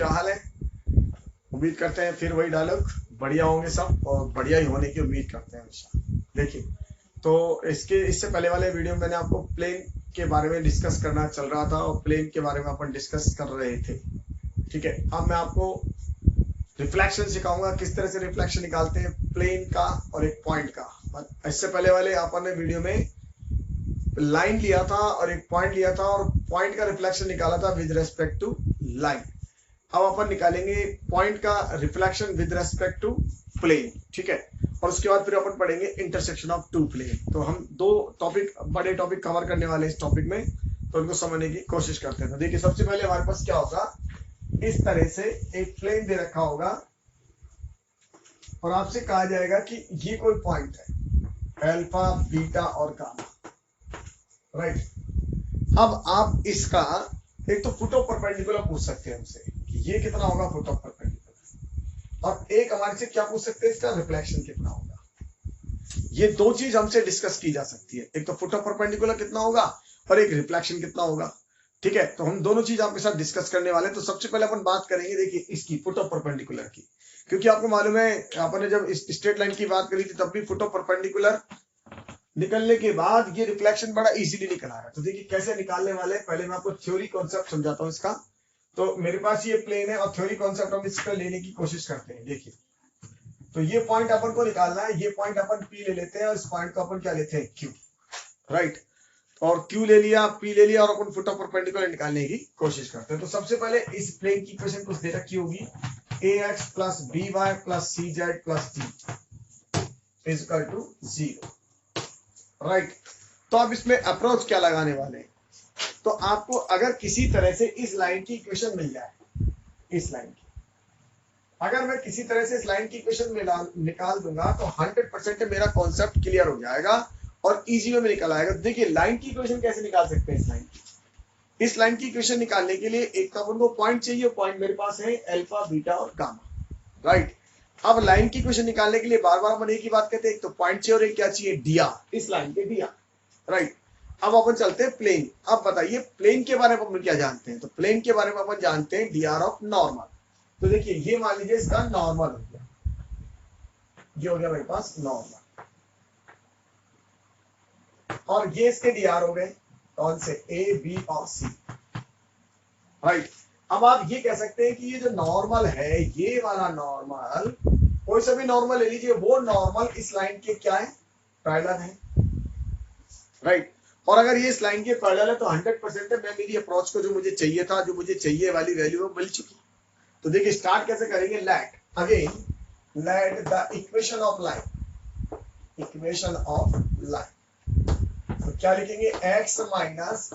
क्या हाल है? उम्मीद करते हैं फिर वही डायलॉग, बढ़िया होंगे सब और बढ़िया ही होने की उम्मीद करते हैं हमेशा। देखिए, तो इससे पहले वाले वीडियो में मैंने आपको प्लेन के बारे में डिस्कस करना चल रहा था और प्लेन के बारे में अपन डिस्कस कर रहे थे। ठीक है, अब मैं आपको रिफ्लेक्शन सिखाऊंगा, किस तरह से रिफ्लेक्शन निकालते हैं प्लेन का और एक पॉइंट का। इससे पहले वाले अपन ने वीडियो में लाइन लिया था और एक पॉइंट लिया था और पॉइंट का रिफ्लेक्शन निकाला था विद रेस्पेक्ट टू लाइन। अब अपन निकालेंगे पॉइंट का reflection with respect to plane. ठीक है, और उसके बाद फिर अपन पढ़ेंगे इंटरसेक्शन ऑफ टू प्लेन। तो हम दो टॉपिक, बड़े टॉपिक कवर करने वाले इस टॉपिक में, तो उनको समझने की कोशिश करते हैं। तो देखिए, सबसे पहले हमारे पास क्या होगा, इस तरह से एक प्लेन दे रखा होगा और आपसे कहा जाएगा कि ये कोई पॉइंट है, अल्फा बीटा और गामा। राइट, अब आप इसका एक तो फुट ऑफ परपेंडिकुलर पूछ सकते हैं हमसे कि ये कितना होगा फुट ऑफ परपेंडिकुलर, और एक हमारे से क्या पूछ सकते हैं, इसका रिफ्लेक्शन कितना होगा। ये दो चीज हमसे डिस्कस की जा सकती है, एक तो फुट ऑफ परपेंडिकुलर कितना होगा और एक रिफ्लेक्शन कितना होगा। ठीक है, तो हम दोनों चीज आपके साथ डिस्कस करने वाले हैं। तो सबसे पहले अपन बात करेंगे, देखिए, इसकी फुट ऑफ परपेंडिकुलर की, क्योंकि आपको मालूम है आपने जब स्ट्रेट लाइन की बात करी थी तब भी फुट ऑफ परपेंडिकुलर निकलने के बाद ये रिफ्लेक्शन बड़ा इजीली निकल आ रहा है। तो देखिए कैसे निकालने वाले हैं, पहले मैं आपको थ्योरी कॉन्सेप्ट समझाता हूँ इसका। तो मेरे पास ये प्लेन है और थ्योरी कॉन्सेप्ट हम इसका लेने की कोशिश करते हैं। देखिए, तो ये पॉइंट अपन को निकालना है, ये पॉइंट अपन पी ले लेते हैं और इस पॉइंट को अपन क्या लेते हैं, क्यू। राइट, और क्यू ले लिया, पी ले लिया और अपन फुट ऑफ परपेंडिकुलर निकालने की कोशिश करते हैं। तो सबसे पहले इस प्लेन की इक्वेशन कुछ दे रखी होगी, ax plus B Y plus C Z plus D is equal to 0। Right, तो अब इसमें अप्रोच क्या लगाने वाले हैं, तो आपको अगर किसी तरह से इस लाइन की इक्वेशन मिल जाए, इस लाइन की अगर मैं किसी तरह से इस लाइन की इक्वेशन में निकाल दूंगा तो 100% मेरा कॉन्सेप्ट क्लियर हो जाएगा और इजी वे में निकल आएगा। देखिए, लाइन की इक्वेशन कैसे निकाल सकते हैं, इस लाइन की इक्वेशन निकालने के लिए एक तो अपन को पॉइंट चाहिए, पॉइंट मेरे पास है अल्फा बीटा और गामा। राइट, अब लाइन की इक्वेशन निकालने के लिए बार बार अपन एक ही बात कहते हैं, एक तो पॉइंट चाहिए और एक क्या चाहिए, dr, इस लाइन के dr। राइट, अब अपन चलते हैं प्लेन। अब बताइए प्लेन के बारे में अपन क्या जानते हैं, तो प्लेन के बारे में अपन जानते हैं dr ऑफ नॉर्मल। तो देखिए, ये मान लीजिए इसका नॉर्मल हो गया, ये हो गया मेरे पास नॉर्मल, और ये इसके dr हो गए कौन से, ए बी और सी। राइट, अब आप ये कह सकते हैं कि ये जो नॉर्मल है, ये वाला नॉर्मल, कोई सा भी नॉर्मल ले लीजिए, वो नॉर्मल इस लाइन के क्या है, पैरेलल है। राइट, और अगर ये इस लाइन के पैरेलल है तो 100% है, मैं मेरी अप्रोच को जो मुझे चाहिए था, जो मुझे चाहिए वाली वैल्यू मिल चुकी। तो देखिए स्टार्ट कैसे करेंगे, let the equation of line, equation of line, तो क्या लिखेंगे, x माइनस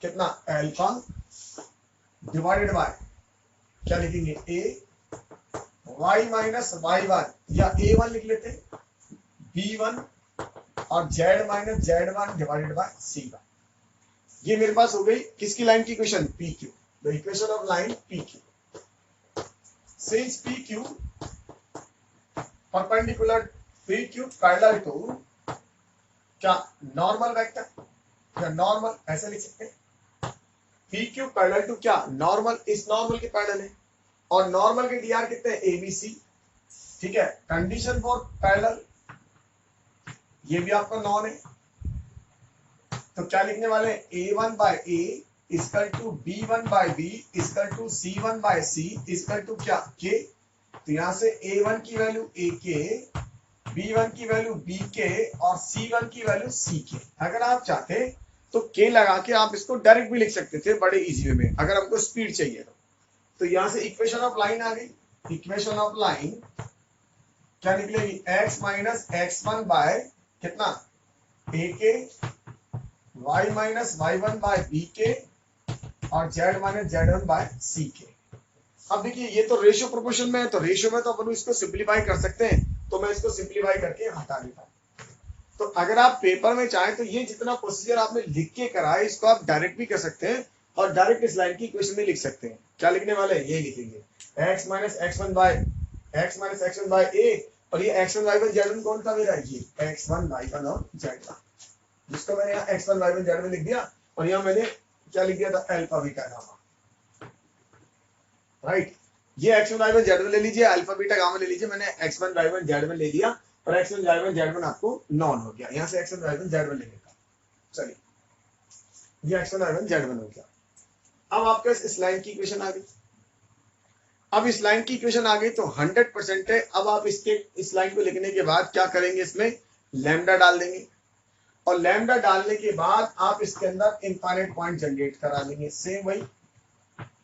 कितना अल्फा डिवाइडेड बाय क्या लिखेंगे, a, y माइनस y1 या a1 लिख लेते हैं, b1 और z minus z1 divided bye c1। ये मेरे पास हो गई किसकी लाइन की equation, pq, the equation of line pq। Since pq perpendicular, pq parallel to क्या, नॉर्मल वेक्टर या नॉर्मल, ऐसे लिख सकते हैं, pq पैरेलल टू क्या, नॉर्मल, इस नॉर्मल के पैरेलल है, और नॉर्मल के dr कितने हैं, abc। ठीक है, कंडीशन फॉर पैरेलल, ये भी आपका नॉन है, तो क्या लिखने वाले हैं, a1 by a equal to b1 by b equal to c1 by c equal to क्या, k। तो यहां से a1 की वैल्यू ak, b1 की वैल्यू bk और c1 की वैल्यू ck। अगर आप चाहते तो k लगा के आप इसको डायरेक्ट भी लिख सकते थे बड़े इजी वे में, अगर हमको स्पीड चाहिए तो यहां से इक्वेशन ऑफ लाइन आ गई। इक्वेशन ऑफ लाइन क्या निकलेगी, x माइनस x1 बाय कितना, ak, y minus y1 by bk और z minus z1 by ck। अब देखिए, ये तो रेशियो प्रोपोर्शन में है, तो रेशियो में तो अपन इसको सिंपलीफाई कर सकते हैं, तो मैं इसको सिंपलीफाई करके हटा देता हूं। तो अगर आप पेपर में चाहें तो ये जितना प्रोसीजर आपने लिख के करा है, इसको आप डायरेक्ट भी कर सकते हैं और डायरेक्ट इस लाइन की इक्वेशन में लिख सकते हैं। क्या लिखने वाले हैं, ये लिखेंगे x minus x1 bye a, और ये x1 y1 z1 कौन था मेरा, ये x1 y1 और z1, जिसको मैंने यहाँ x1 y1 z1 लिख दिया, और यहाँ मैंने क्या लिख दिया था, अल्फा बीटा गामा। राइट। ये x1 y1 z1 ले लीजिए, अल्फा बीटा गामा ले लीजिए। मैंने x1 y1 z1 ले लिया और x1 y1 z1 आपको नॉन हो गया। यहां से x1 y1 z1 ले लेता। चलिए, ये x1 y1 z1 हो गया। अब आपके पास इस लाइन की इक्वेशन आ गई। अब इस लाइन की इक्वेशन आ गई तो 100% है। अब आप इस लाइन को लिखने के बाद क्या करेंगे, इसमें लैम्डा डाल देंगे और लैम्डा डालने के बाद आप इसके अंदर इनफाइनाइट पॉइंट जनरेट करा देंगे। सेम वही,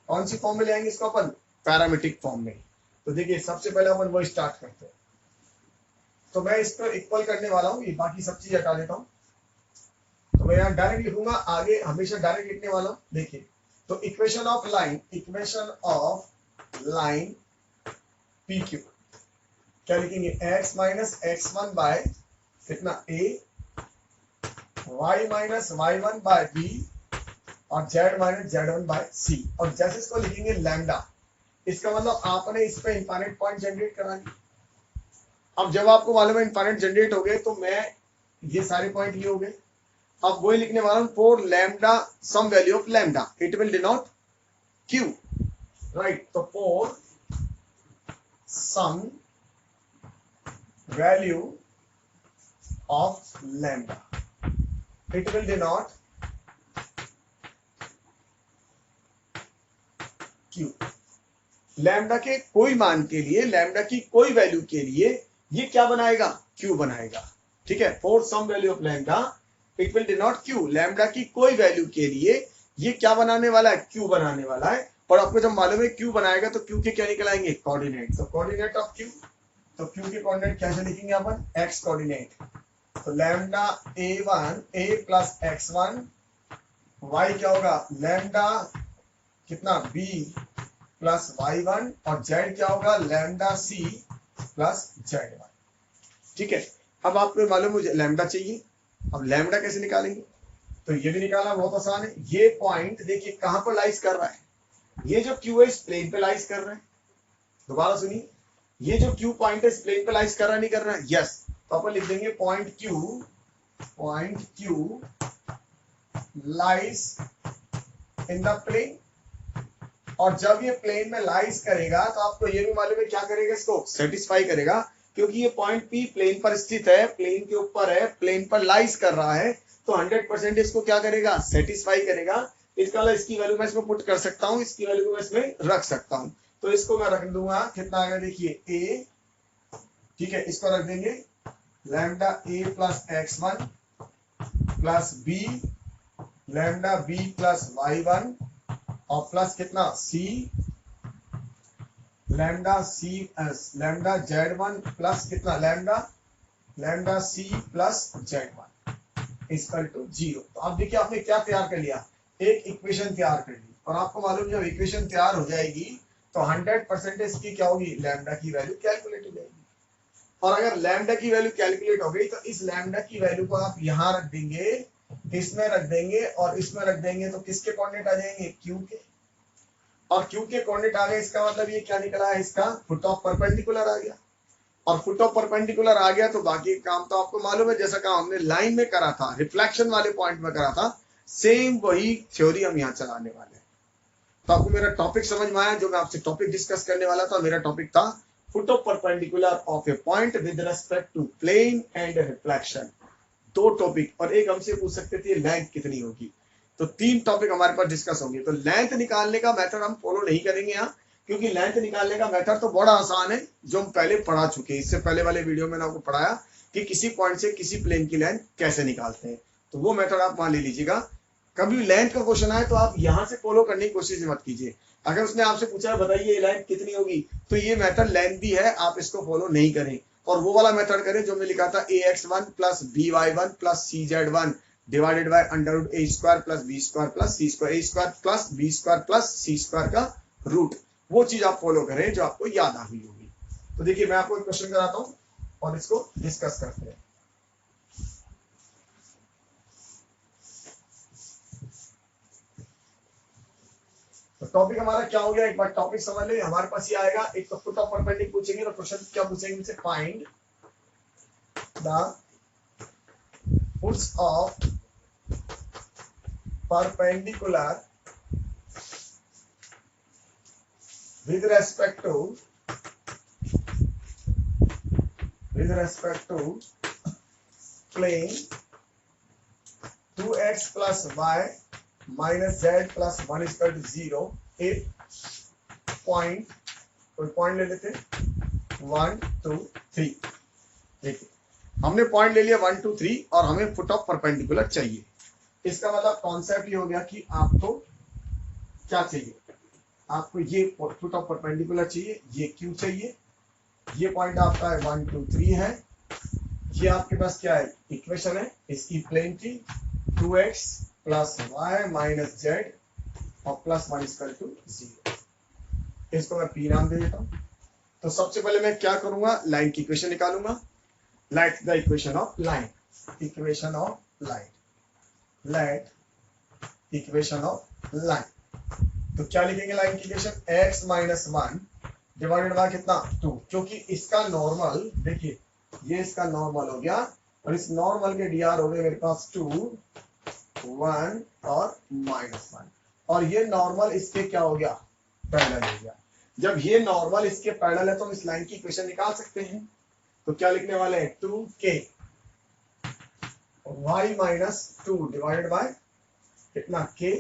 कौन सी फॉर्म में ले आएंगे इसको अपन, पैरामीट्रिक फॉर्म में। तो देखिए सबसे पहले अपन वो स्टार्ट करते हैं। तो मैं इस पर इक्वल करने वाला हूँ, ये बाकी सब चीज हटा देता हूँ। तो मैं यहाँ डायरेक्ट लिखूंगा, आगे हमेशा डायरेक्ट लिखने वाला हूँ। देखिए, तो equation of line P Q क्या लिखेंगे, x माइनस x1 बाय कितना a, y minus y1 by b और z minus z1 by c। और जैसे इसको लिखेंगे लैम्डा, इसका मतलब आपने इस पे इनफाइनाइट पॉइंट जनरेट करा दी। अब जब आपको मालूम है इनफाइनाइट जनरेट हो गए तो मैं ये सारे पॉइंट ये हो गए। अब वही लिखने वाला हूं, for lambda some value of lambda it will denote q, right. तो for some value of lambda it will denote q। Lambda के कोई मान के लिए, लैम्डा की कोई वैल्यू के लिए ये क्या बनाएगा, q बनाएगा। ठीक है, for some value of lambda it will denote q। Lambda की कोई वैल्यू के लिए ये क्या बनाने वाला है, q बनाने वाला है। और आपको जब मालूम है q बनाएगा तो q के क्या निकल आएंगे, कोऑर्डिनेट। तो कोऑर्डिनेट ऑफ q, तो q के कोऑर्डिनेट कैसे लिखेंगे अपन, x कोऑर्डिनेट। तो lambda a1 a plus x1, y क्या होगा लैम्डा कितना b प्लस y1 और z क्या होगा लैम्डा c प्लस z1। ठीक है, अब आपको मालूम मुझे लैम्डा चाहिए। अब लैम्डा कैसे निकालेंगे, तो ये भी निकालना बहुत आसान है। ये पॉइंट देखिए कहां पर लाइज कर रहा है, ये जो q है इस प्लेन पे लाइज कर रहा है। दोबारा सुनिए, ये जो q पॉइंट है इस प्लेन पे लाइज कर रहा है, नहीं कर रहा है, यस। तो अपन लिख देंगे point q lies in the plane. और जब ये प्लेन में लाइज करेगा तो आपको ये भी मालूम है क्या करेगा, इसको सेटिस्फाई करेगा, क्योंकि ये पॉइंट P प्लेन पर स्थित है, प्लेन के ऊपर है, प्लेन पर लाइज कर रहा है। तो 100% इसको क्या करेगा, सेटिस्फाई करेगा। इसका मतलब इसकी वैल्यू मैं इसमें पुट कर सकता हूँ, इसकी वैल्यू को मैं इसमें रख सकता हूँ। तो इसको मैं रख दूंगा, कितना आएगा देखिए a, ठीक है, इसको रख देंगे lambda a plus x1 plus b lambda b plus y1 और प्लस कितना c लैम्डा z1 प्लस कितना lambda c plus z1 equal to 0। तो अब देखिए आपने क्या तैयार कर लिया, एक इक्वेशन तैयार कर ली। और आपको मालूम जब इक्वेशन तैयार हो जाएगी तो 100% इसकी क्या होगी, लैम्डा की वैल्यू कैलकुलेट हो जाएगी। और अगर लैम्डा की वैल्यू कैलकुलेट हो गई तो इस लैम्डा की वैल्यू को आप यहां रख देंगे, इसमें रख देंगे और इसमें रख देंगे। तो किसके कोऑर्डिनेट आ जाएंगे, q के। और q के कोऑर्डिनेट आ गए, इसका मतलब ये क्या निकला है, इसका फुट ऑफ परपेंडिकुलर आ गया। और फुट ऑफ परपेंडिकुलर आ गया तो बाकी काम तो आपको मालूम है, जैसा काम हमने लाइन में करा था, रिफ्लेक्शन वाले पॉइंट में करा था, सेम वही थ्योरी हम यहाँ चलाने वाले हैं। तो आपको मेरा टॉपिक समझ में आया, जो मैं आपसे टॉपिक डिस्कस करने वाला था। मेरा टॉपिक था foot of perpendicular of a point with respect to plane and reflection. 2 topic, और एक हमसे पूछ सकते थे लेंथ कितनी होगी। तो 3 टॉपिक हमारे पास डिस्कस होंगे। तो लेंथ निकालने का मेथड हम फॉलो नहीं करेंगे यहाँ, क्योंकि लेंथ निकालने का मेथड तो बड़ा आसान है, जो हम पहले पढ़ा चुके हैं। इससे पहले वाले वीडियो में आपको पढ़ाया कि किसी पॉइंट से किसी प्लेन की लेंथ कैसे निकालते हैं। तो वो मेथड आप वहां ले लीजिएगा। कभी लेंथ का क्वेश्चन आए तो आप यहाँ से फॉलो करने की कोशिश मत कीजिए। अगर उसने आपसे पूछा बताइए ये लेंथ कितनी होगी, तो ये मेथड लेंथी है, आप इसको फॉलो नहीं करें। और वो वाला मेथड करें जो मैं लिखा था ax1 plus by1 plus cz1 divided by under root a square plus b square plus c square, a square plus b square plus c square का रूट। वो चीज आप फॉलो करें जो आपको याद आ गई होगी। तो देखिए मैं आपको एक क्वेश्चन कराता हूं और इसको डिस्कस करते हैं। तो टॉपिक हमारा क्या हो गया, एक बार टॉपिक समझ ले। हमारे पास ये आएगा, एक तो फुट ऑफ परपेंडिकुलर पूछेंगे तो क्वेश्चन क्या पूछेंगे मुझसे, find the foots of perpendicular with respect to plane 2x plus y minus z plus 1 is equal to 0 if point, कोई पॉइंट ले लेते 1 2 3। देखिए हमने पॉइंट ले लिया 1 2 3 और हमें फुट ऑफ परपेंडिकुलर चाहिए। इसका मतलब कॉन्सेप्ट ये हो गया कि आपको क्या चाहिए, आपको ये फुट ऑफ परपेंडिकुलर चाहिए, ये क्यू चाहिए, ये पॉइंट आपका है 1 2 3 है, ये आपके पास क्या है इक्वेशन है, इसकी प्लेन की 2x plus Y minus Z और प्लस 1 इक्वल टू 0। इसको मैं पी नाम दे देता हूं। तो सबसे पहले मैं क्या करूंगा, लाइन की इक्वेशन निकालूंगा। Let the equation of line, equation of line, let equation of line. तो क्या लिखेंगे लाइन की equation, x minus 1 divided bye कितना 2, क्योंकि इसका नॉर्मल देखिए ये इसका नॉर्मल हो गया और इस नॉर्मल के dr हो गए मेरे पास 2 1 और माइनस 1 और ये नॉर्मल इसके क्या हो गया पैरेलल हो गया। जब ये नॉर्मल इसके पैरेलल है तो हम इस लाइन की इक्वेशन निकाल सकते हैं। तो क्या लिखने वाले हैं 2k y minus 2 divided by कितना k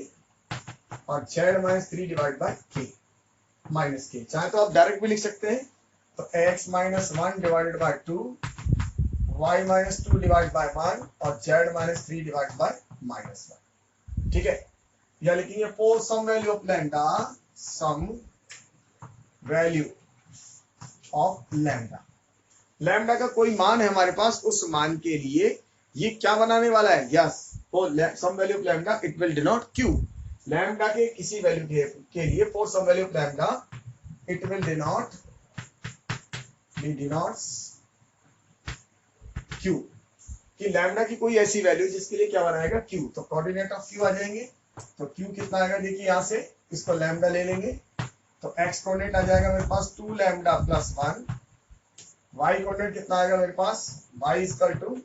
और z minus 3 divide bye k minus k। चाहे तो आप डायरेक्ट भी लिख सकते हैं, तो x minus 1 divided by 2 y minus 2 divide by 1 और z minus 3 divide by minus 1। ठीक है, या लिखेंगे for some value of lambda, some value of lambda, lambda का कोई मान है हमारे पास, उस मान के लिए ये क्या बनाने वाला है, yes for some value of lambda it will denote Q. Lambda के किसी वैल्यू के लिए for some value of lambda it will denote Q, कि लैम्डा की कोई ऐसी वैल्यू जिसके लिए क्या बनाएगा क्यू। तो कोऑर्डिनेट ऑफ क्यू आ जाएंगे, तो क्यू कितना आएगा देखिए यहां से इसको लैम्डा ले लेंगे तो एक्स कोऑर्डिनेट आ जाएगा मेरे पास 2 लैम्डा प्लस 1, वाई कोऑर्डिनेट कितना आएगा मेरे पास Y equal to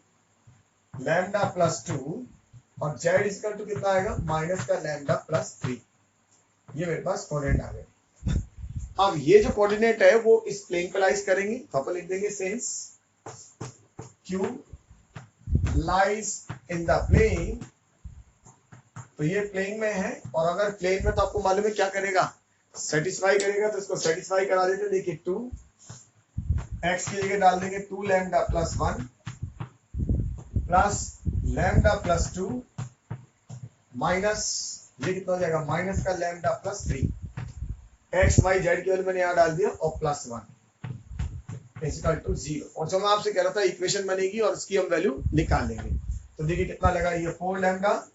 lambda plus 2 और जेड इक्वल टू कितना आएगा माइनस का लैम्डा प्लस 3। ये मेरे पास कोऑर्डिनेट आ गए। अब ये जो कोऑर्डिनेट है वो इस प्लेन पे लाइज करेंगे, तो अपन लिख देंगे since Q lies in the plane, तो ये प्लेन में है और अगर प्लेन में तो आपको मालूम है क्या करेगा सेटिस्फाई करेगा, तो इसको सेटिस्फाई करा देते। देखिए 2 x की जगह डाल देंगे 2 lambda plus 1 plus lambda plus 2 minus ये कितना हो जाएगा माइनस का lambda plus 3, X Y Z की वैल्यू मैंने यहाँ डाल दिया और प्लस 1 इक्वल टू 0। और जो मैं आपसे कह रहा था इक्वेशन बनेगी और इसकी हम वैल्यू निकाल लेंगे। तो देखिए कितना लगा, ये 4 लैम्डा,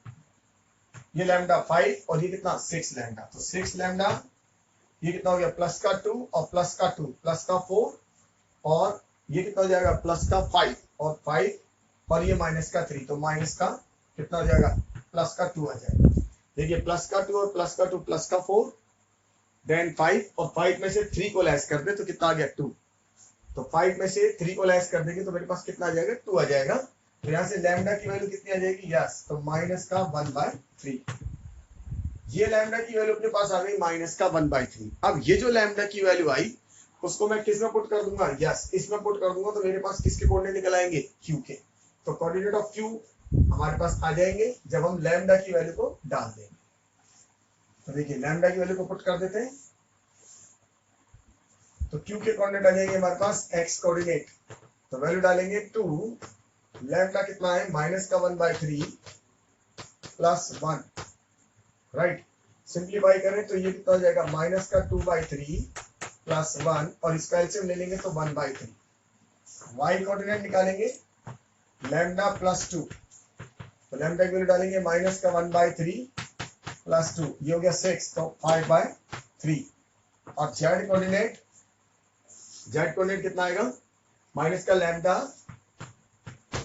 ये लैम्डा 5 और ये कितना 6 लैम्डा, तो 6 लैम्डा ये कितना हो गया प्लस का 2 और प्लस का 2 प्लस का 4 और ये कितना हो जाएगा प्लस का 5 और 5 और ये माइनस का 3, तो माइनस का कितना हो जाएगा प्लस का 2 आ जाएगा। देखिए प्लस का 2 और प्लस का 2 प्लस का 4 देन 5 और 5 में से 3 को लेस कर दे तो कितना आ गया 2, तो 5 में से 3 को लेस कर देंगे तो मेरे पास कितना आ जाएगा 2 आ जाएगा। तो यहाँ से लैम्डा की वैल्यू कितनी आ जाएगी, यस तो माइनस का 1/3। ये लैम्डा की वैल्यू अपने पास आ गई माइनस का 1/3। अब ये जो लैम्डा की वैल्यू आई उसको मैं किस में पुट कर दूंगा, यस इसमें पुट कर दूंगा, तो मेरे पास किसके कोऑर्डिनेट निकल आएंगे क्यू के। तो कोऑर्डिनेट ऑफ क्यू हमारे पास आ जाएंगे जब हम लैम्डा की वैल्यू को डाल देंगे। तो देखिए लैम्डा की वैल्यू को पुट कर देते हैं, तो क्यू के कोऑर्डिनेट आ जाएंगे हमारे पास एक्स कोऑर्डिनेट, तो वैल्यू डालेंगे 2 लैम्डा कितना है माइनस का 1/3 प्लस 1, राइट सिंप्लीफाई करें तो ये कितना हो जाएगा माइनस का 2/3 प्लस 1 और इसका एलसीएम ले लेंगे तो 1/3। वाई कोऑर्डिनेट निकालेंगे लैम्डा प्लस 2, तो लैम्डा की वैल्यू डालेंगे माइनस का 1/3 प्लस 2, ये हो गया 6 तो 5/3 और जेड कोऑर्डिनेट कितना आएगा माइनस का लैम्डा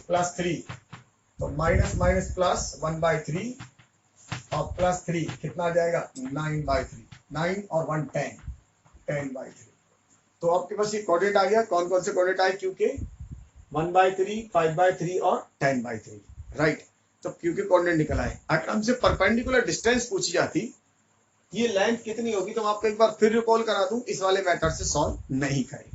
प्लस 3, तो माइनस माइनस प्लस 1/3 और प्लस 3 कितना आ जाएगा 9/3, 9 और 1 10/3। तो आपके पास ये कोऑर्डिनेट आ गया। कौन कौन से कोऑर्डिनेट आए क्यू के 1/3 5/3 और 10/3, राइट। तो क्यू के कोऑर्डिनेट निकल आए। अगर हमसे परपेंडिकुलर डिस्टेंस पूछी जाती ये लेंथ कितनी होगी, तो मैं आपको एक बार फिर रिकॉल करा दूं, इस वाले मेथड से सॉल्व नहीं करें,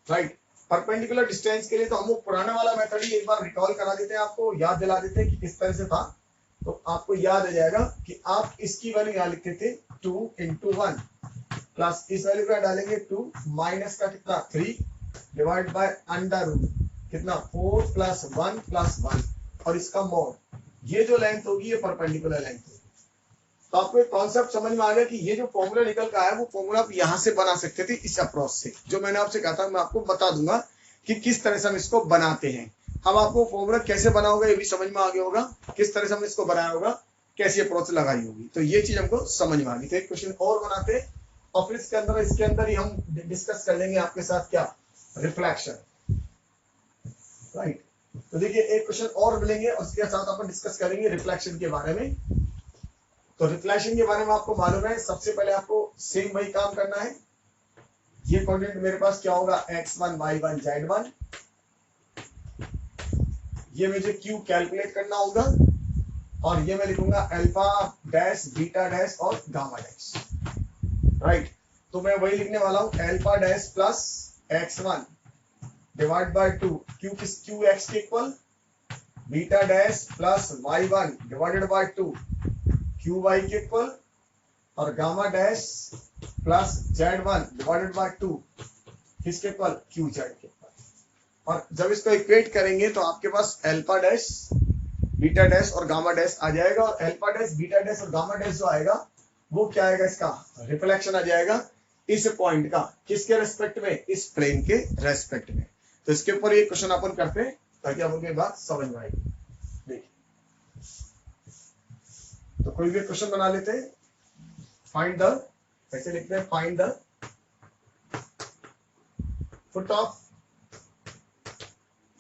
राइट। परपेंडिकुलर डिस्टेंस के लिए तो हम वो पुराना वाला मेथड ही एक बार रिकॉल करा देते हैं, आपको याद दिला देते हैं कि किस तरह से था, तो आपको याद आ जाएगा कि आप इसकी वैल्यू यहाँ लिखते थे 2 into 1 प्लस इस वैल्यू का डालेंगे 2 माइनस का कितना 3 डिवाइड बाय अंडर रूट कितना 4 प्लस 1 प्लस 1 और इसका मॉड, ये जो लेंथ होगी ये परपेंडिकुलर लेंथ होगी। तो आपको एक कॉन्सेप्ट समझ में आ गया कि ये जो फॉर्मूला निकल का है वो फॉर्मूला आप यहां से बना सकते थे इस अप्रोच से, जो मैंने आपसे कहा था मैं आपको बता दूंगा कि किस तरह से हम इसको बनाते हैं। हम आपको फॉर्मूला कैसे बना होगा ये भी समझ में आ गया होगा, किस तरह से हमने इसको बनाया होगा, कैसी अप्रोच लगाई होगी, तो ये चीज हमको समझ में आ गई। तो एक क्वेश्चन और बनाते हैं और फिर इसके अंदर ही हम डिस्कस कर लेंगे आपके साथ क्या, रिफ्लेक्शन, राइट। तो देखिए एक क्वेश्चन और मिलेंगे और उसके साथ अपन डिस्कस करेंगे रिफ्लेक्शन के बारे में। तो रिफ्लेक्शन के बारे में आपको मालूम है, सबसे पहले आपको सेम वही काम करना है। ये कोऑर्डिनेट मेरे पास क्या होगा x1 y1 z1, ये मुझे q कैलकुलेट करना होगा और ये मैं लिखूंगा अल्फा डैश बीटा डैश और गामा डैश, राइट। तो मैं वही लिखने वाला हूं alpha dash plus x1 divide by 2 q किस q x के equal, beta dash plus y1 divided by 2 Q Y के इक्वल और gamma dash plus z1 divided by 2 किसके इक्वल, क्यू जेड के इक्वल। और जब इसको इक्वेट करेंगे तो आपके पास अल्फा डैश बीटा डैश और गामा डैश आ जाएगा और अल्फा डैश बीटा डैश और गामा डैश जो आएगा वो क्या आएगा, इसका रिफ्लेक्शन आ जाएगा इस पॉइंट का, किसके रेस्पेक्ट में, इस प्लेन के रेस्पेक्ट में। तो इसके ऊपर ये क्वेश्चन अपन करते हैं ताकि आपको ये बात समझ में आएगी। देखिए तो कोई भी क्वेश्चन बना लेते हैं, फाइंड द, कैसे लिखते हैं, find the foot of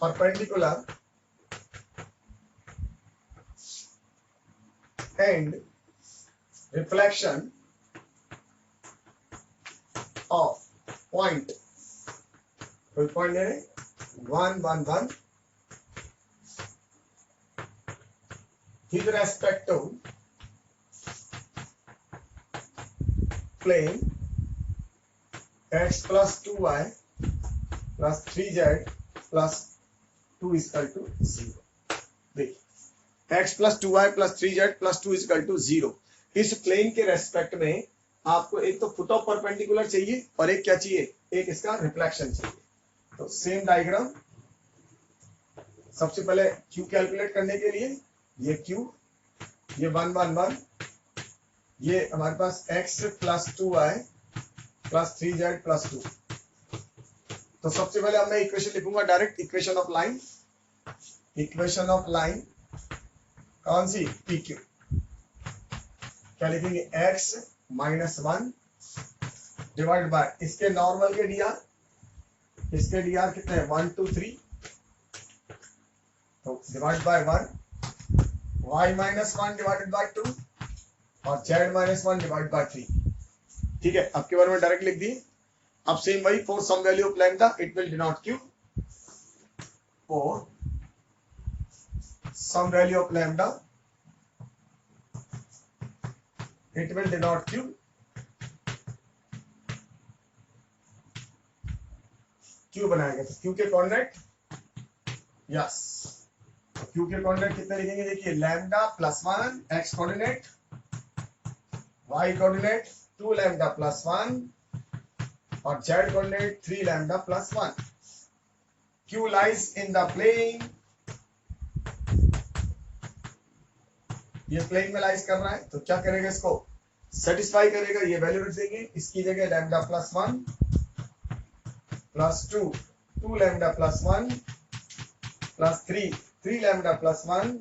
perpendicular and reflection of point, कोई पॉइंट ले रहे 1 1 1 with respect to plane x plus 2y plus 3z plus 2 is equal to 0। देखिए x plus 2y plus 3z plus 2 is equal to 0, इस plane के respect में आपको एक तो फुट ऑफ परपेंडिकुलर चाहिए और एक क्या चाहिए, एक इसका रिफ्लेक्शन चाहिए। तो सेम डायग्राम, सबसे पहले q कैलकुलेट करने के लिए ये q, ये 1 1 1, ये हमारे पास x plus 2y plus 3z plus 2। तो सबसे पहले अब मैं इक्वेशन लिखूंगा direct, equation of line, equation of line कौन सी, PQ। क्या लिखेंगे, x माइनस 1 डिवाइड बाय इसके नॉर्मल के dr, इसके dr कितने हैं 1 2 3, तो divide by 1, y minus 1 divided by 2 और z माइनस 1 डिवाइड बाय 3। ठीक है, अब के बारे में डायरेक्ट लिख दिए। अब सेम वही, for some value of lambda it will denote q, for some value of lambda it will denote q, q बनाएगा तो q के कोऑर्डिनेट, यस q के कोऑर्डिनेट कितने लिखेंगे, देखिए lambda plus 1 x coordinate, y coordinate 2 lambda plus 1 और z coordinate 3 lambda plus 1। q lies in the plane, ये plane में लाइज कर रहा है तो क्या करेगा, इसको सेटिस्फाई करेगा, ये वैल्यू रख देंगे, इसकी जगह lambda plus 1 plus 2 2 lambda plus 1 plus 3 lambda plus 1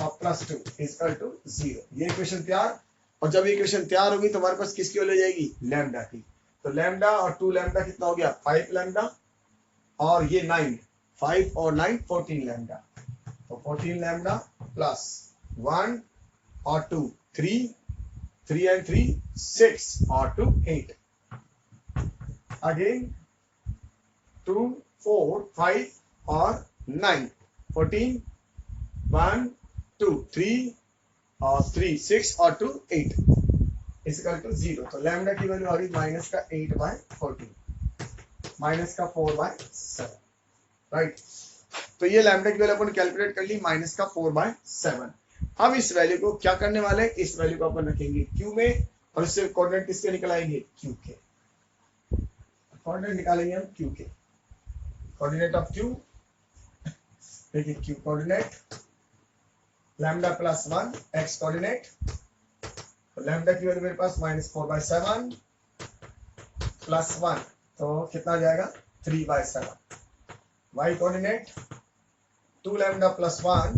और प्लस 2 इक्वल टू 0। ये इक्वेशन तैयार, और जब इक्वेशन तैयार होगी तो हमारे पास किसकी वैल्यू जाएगी, लैम्डा की। तो लैम्डा और 2 लैम्डा कितना हो गया, 5 लैम्डा और ये 9, 5 और 9 14 लैम्डा, तो 14 लैम्डा प्लस 1 और 2 3 and 3 6 और 2 8, अगेन 2 4 5 और 9 14 1 2 3 और 3 6 और 2 8 इक्वल टू 0। तो लैम्डा की वैल्यू आ गई -8/14, -4/7, राइट। तो ये लैम्डा की वैल्यू अपन कैलकुलेट कर ली -4/7। अब इस वैल्यू को क्या करने वाले हैं, इस वैल्यू को अपन रखेंगे क्यू में और इससे कोऑर्डिनेट किसके निकल आएंगे, क्यू के। कोऑर्डिनेट निकालेंगे हम क्यू के, कोऑर्डिनेट ऑफ क्यू, देखिए Q coordinate lambda +1 x coordinate. तो लैम्डा की वैल्यू मेरे पास -4/7 +1, तो कितना आ जाएगा 3/7। वाई कोऑर्डिनेट 2 लैम्डा +1,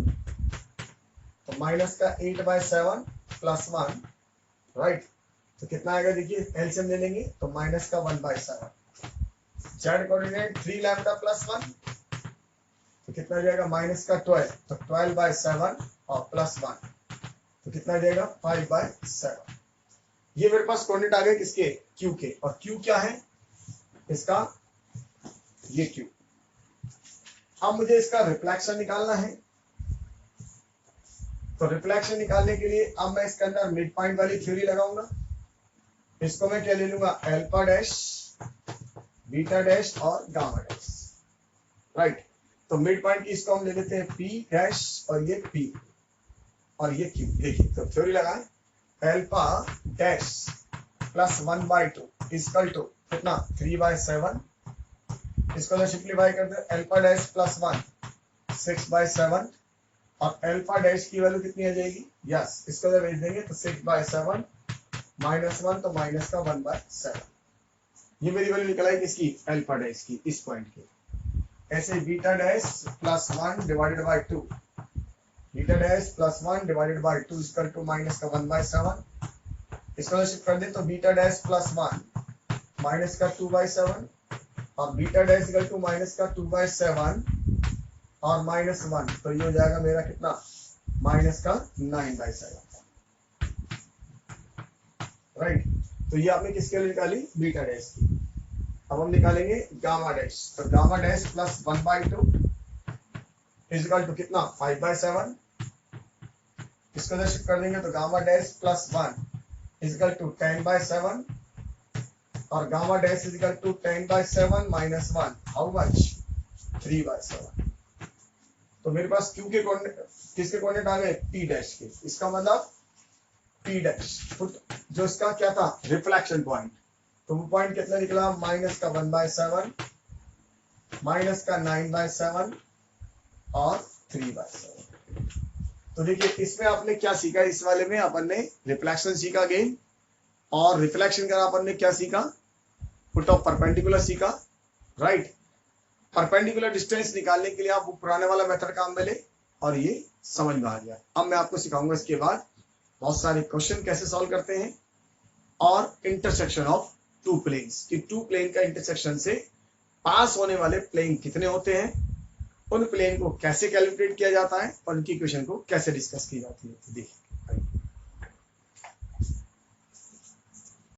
तो -8/7 +1, राइट। तो कितना आएगा, देखिए एलसीएम ले लेंगे तो -1/7। जेड कोऑर्डिनेट 3 लैम्डा +1, तो कितना आ जाएगा -12, तो 12/7 और +1, तो कितना आ जाएगा 5/7। ये मेरे पास कोऑर्डिनेट आ गए किसके, क्यू के। और क्यू क्या है इसका, ये क्यू। अब मुझे इसका रिफ्लेक्शन निकालना है। तो रिफ्लेक्शन निकालने के लिए अब मैं इसके अंदर मिड पॉइंट वाली थ्योरी लगाऊंगा। इसको मैं क्या ले लूंगा, अल्फा डैश, बीटा डैश और गामा डैश, राइट। तो मिड पॉइंट की इसको हम ले लेते हैं पी डैश और ये पी और ये क्यू। देखिए तो थ्योरी लगाएं, अल्फा डैश +1/2 इक्वल टू कितना 3/7। इसको सिंप्लीफाई कर दे, अल्फा डैश +1 6/7 और अल्फा डैश की वैल्यू कितनी आ जाएगी, यस इसको जब भेज देंगे तो 6/7 -1 तो -1/7। ये मेरी वैल्यू निकल आई किसकी, अल्फा डैश की, इस पॉइंट की। ऐसे beta dash +1 divided by 2, beta dash +1 divided by 2 equal to -1/7। इसको शिफ्ट कर दे तो बीटा डैश +1 -2/7 और बीटा डैश इक्वल टू -2/7 और -1, तो ये हो जाएगा मेरा कितना -9/7, राइट। तो ये आपने किसके लिए निकाली, बीटा डैश की। अब हम निकालेंगे गामा डैश। तो गामा डैश +1/2 इक्वल टू कितना 5/7। इसको जब शिफ्ट कर देंगे तो गामा डैश +1 इक्वल टू 10/7 और gamma dash equal to 10/7 -1, how much 3/7। तो मेरे पास क्यू के कोऑर्डिनेट, किसके कोऑर्डिनेट आ गए, पी डैश के। इसका मतलब पी डैश जो इसका क्या था, रिफ्लेक्शन पॉइंट, तो वो पॉइंट कितना निकला -1/7 -9/7 और 3/7। तो देखिए इसमें आपने क्या सीखा, इस वाले में अपन ने रिफ्लेक्शन सीखा गेन, और रिफ्लेक्शन का अपन ने क्या सीखा, पुट ऑफ परपेंडिकुलर सीखा, राइट। परपेंडिकुलर डिस्टेंस निकालने के लिए आप वो पुराने वाला मेथड काम में ले और ये समझ में आ गया। अब मैं आपको सिखाऊंगा इसके बाद बहुत सारे क्वेश्चन कैसे सॉल्व करते हैं और इंटरसेक्शन ऑफ टू प्लेन्स, कि टू प्लेन का इंटरसेक्शन से पास होने वाले प्लेन कितने होते हैं, उन प्लेन को कैसे कैलकुलेट किया जाता है और उनकी इक्वेशन को कैसे डिस्कस की जाती है। देखिए